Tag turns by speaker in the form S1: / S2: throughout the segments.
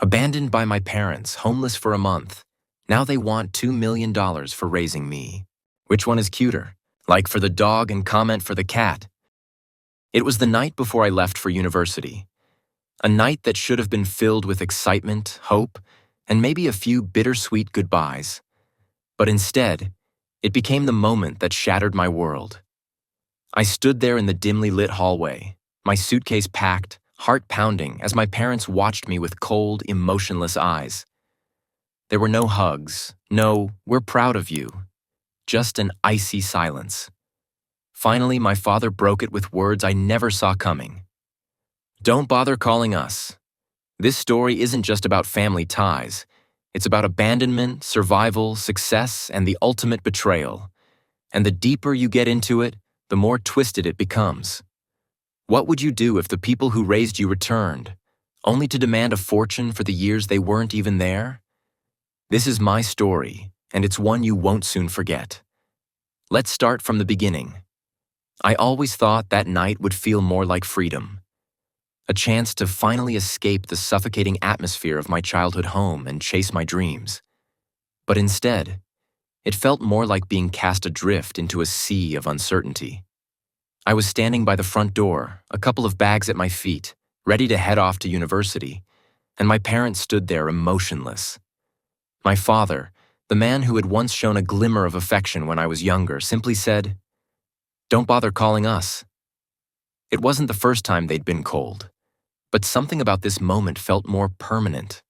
S1: Abandoned by my parents, homeless for a month. Now they want $2 million for raising me. Which one is cuter? Like for the dog and comment for the cat. It was the night before I left for university. A night that should have been filled with excitement, hope, and maybe a few bittersweet goodbyes. But instead, it became the moment that shattered my world. I stood there in the dimly lit hallway, my suitcase packed, heart pounding as my parents watched me with cold, emotionless eyes. There were no hugs, no, "we're proud of you," just an icy silence. Finally, my father broke it with words I never saw coming. "Don't bother calling us. This story isn't just about family ties. It's about abandonment, survival, success, and the ultimate betrayal. And the deeper you get into it, the more twisted it becomes. What would you do if the people who raised you returned, only to demand a fortune for the years they weren't even there? This is my story, and it's one you won't soon forget. Let's start from the beginning. I always thought that night would feel more like freedom. A chance to finally escape the suffocating atmosphere of my childhood home and chase my dreams. But instead, it felt more like being cast adrift into a sea of uncertainty. I was standing by the front door, a couple of bags at my feet, ready to head off to university, and my parents stood there emotionless. My father, the man who had once shown a glimmer of affection when I was younger, simply said, "Don't bother calling us." It wasn't the first time they'd been cold, but something about this moment felt more permanent.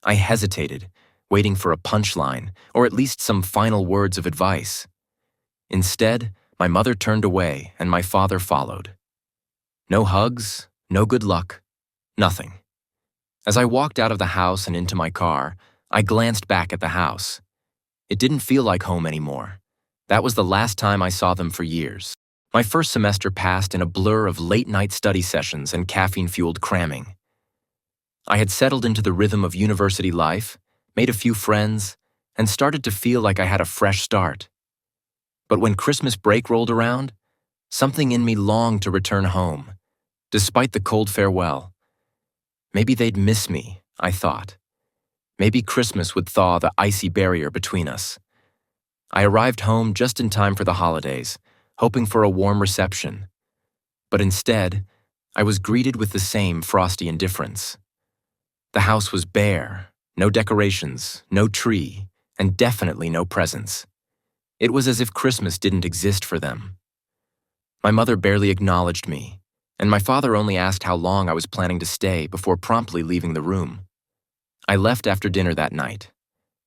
S1: I hesitated, waiting for a punchline, or at least some final words of advice. Instead, my mother turned away and my father followed. No hugs, no good luck, nothing. As I walked out of the house and into my car, I glanced back at the house. It didn't feel like home anymore. That was the last time I saw them for years. My first semester passed in a blur of late-night study sessions and caffeine-fueled cramming. I had settled into the rhythm of university life, made a few friends, and started to feel like I had a fresh start. But when Christmas break rolled around, something in me longed to return home, despite the cold farewell. Maybe they'd miss me, I thought. Maybe Christmas would thaw the icy barrier between us. I arrived home just in time for the holidays, hoping for a warm reception. But instead, I was greeted with the same frosty indifference. The house was bare, no decorations, no tree, and definitely no presents. It was as if Christmas didn't exist for them. My mother barely acknowledged me, and my father only asked how long I was planning to stay before promptly leaving the room. I left after dinner that night,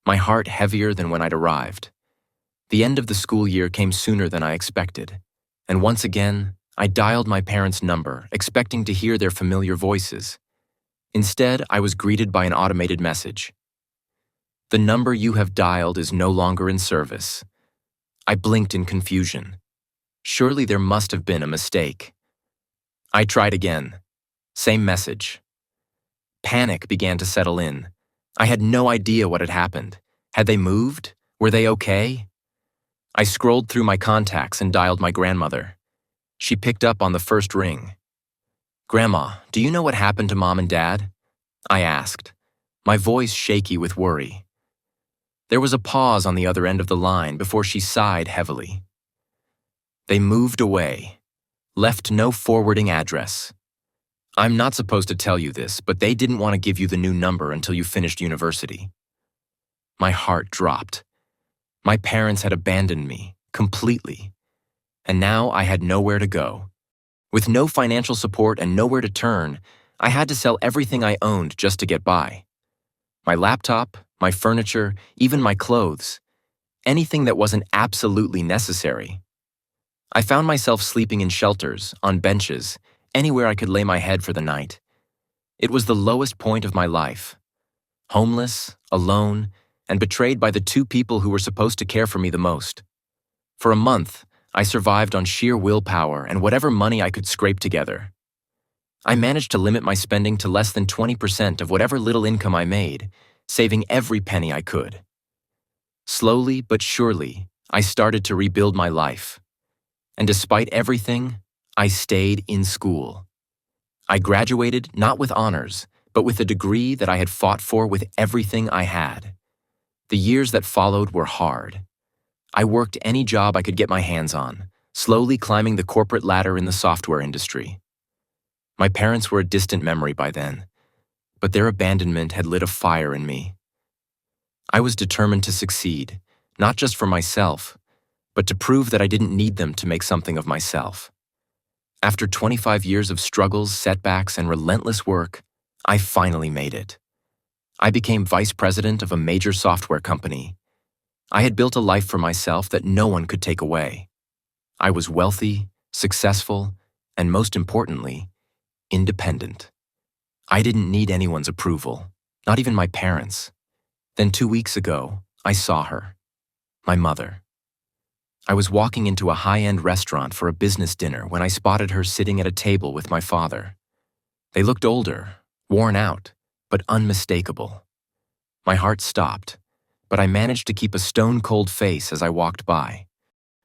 S1: my heart heavier than when I'd arrived. The end of the school year came sooner than I expected, and once again, I dialed my parents' number, expecting to hear their familiar voices. Instead, I was greeted by an automated message. "The number you have dialed is no longer in service." I blinked in confusion. Surely there must have been a mistake. I tried again. Same message. Panic began to settle in. I had no idea what had happened. Had they moved? Were they okay? I scrolled through my contacts and dialed my grandmother. She picked up on the first ring. "Grandma, do you know what happened to Mom and Dad?" I asked, my voice shaky with worry. There was a pause on the other end of the line before she sighed heavily. "They moved away, left no forwarding address. I'm not supposed to tell you this, but they didn't want to give you the new number until you finished university." My heart dropped. My parents had abandoned me, completely. And now I had nowhere to go. With no financial support and nowhere to turn, I had to sell everything I owned just to get by. My laptop, my furniture, even my clothes. Anything that wasn't absolutely necessary. I found myself sleeping in shelters, on benches, anywhere I could lay my head for the night. It was the lowest point of my life. Homeless, alone, and betrayed by the two people who were supposed to care for me the most. For a month, I survived on sheer willpower and whatever money I could scrape together. I managed to limit my spending to less than 20% of whatever little income I made, saving every penny I could. Slowly but surely, I started to rebuild my life. And despite everything, I stayed in school. I graduated not with honors, but with a degree that I had fought for with everything I had. The years that followed were hard. I worked any job I could get my hands on, slowly climbing the corporate ladder in the software industry. My parents were a distant memory by then, but their abandonment had lit a fire in me. I was determined to succeed, not just for myself, but to prove that I didn't need them to make something of myself. After 25 years of struggles, setbacks, and relentless work, I finally made it. I became vice president of a major software company. I had built a life for myself that no one could take away. I was wealthy, successful, and most importantly, independent. I didn't need anyone's approval, not even my parents. Then 2 weeks ago, I saw her, my mother. I was walking into a high-end restaurant for a business dinner when I spotted her sitting at a table with my father. They looked older, worn out, but unmistakable. My heart stopped, but I managed to keep a stone-cold face as I walked by.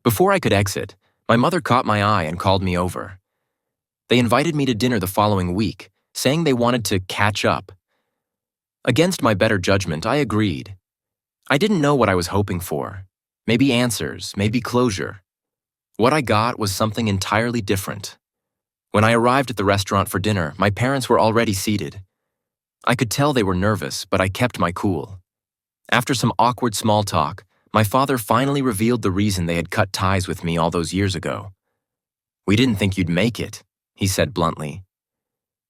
S1: Before I could exit, my mother caught my eye and called me over. They invited me to dinner the following week, saying they wanted to catch up. Against my better judgment, I agreed. I didn't know what I was hoping for. Maybe answers, maybe closure. What I got was something entirely different. When I arrived at the restaurant for dinner, my parents were already seated. I could tell they were nervous, but I kept my cool. After some awkward small talk, my father finally revealed the reason they had cut ties with me all those years ago. "We didn't think you'd make it," he said bluntly.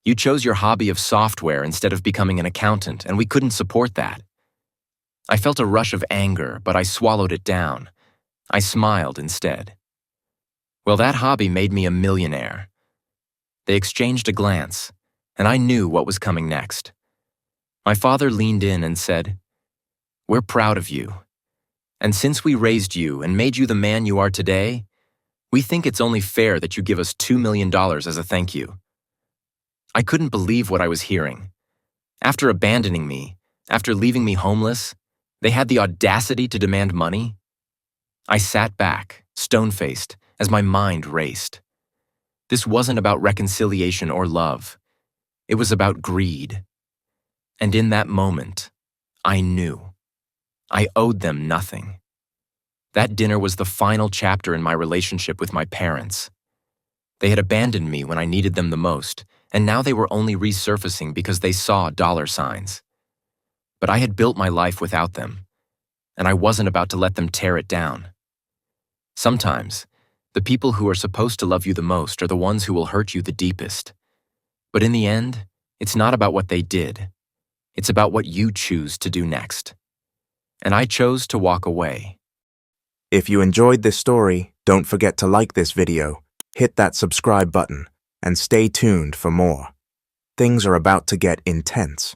S1: "You chose your hobby of software instead of becoming an accountant, and we couldn't support that." I felt a rush of anger, but I swallowed it down. I smiled instead. "Well, that hobby made me a millionaire." They exchanged a glance, and I knew what was coming next. My father leaned in and said, "We're proud of you. And since we raised you and made you the man you are today, we think it's only fair that you give us $2 million as a thank you." I couldn't believe what I was hearing. After abandoning me, after leaving me homeless, they had the audacity to demand money? I sat back, stone-faced, as my mind raced. This wasn't about reconciliation or love. It was about greed. And in that moment, I knew. I owed them nothing. That dinner was the final chapter in my relationship with my parents. They had abandoned me when I needed them the most, and now they were only resurfacing because they saw dollar signs. But I had built my life without them, and I wasn't about to let them tear it down. Sometimes, the people who are supposed to love you the most are the ones who will hurt you the deepest. But in the end, it's not about what they did. It's about what you choose to do next. And I chose to walk away.
S2: If you enjoyed this story, don't forget to like this video, hit that subscribe button, and stay tuned for more. Things are about to get intense.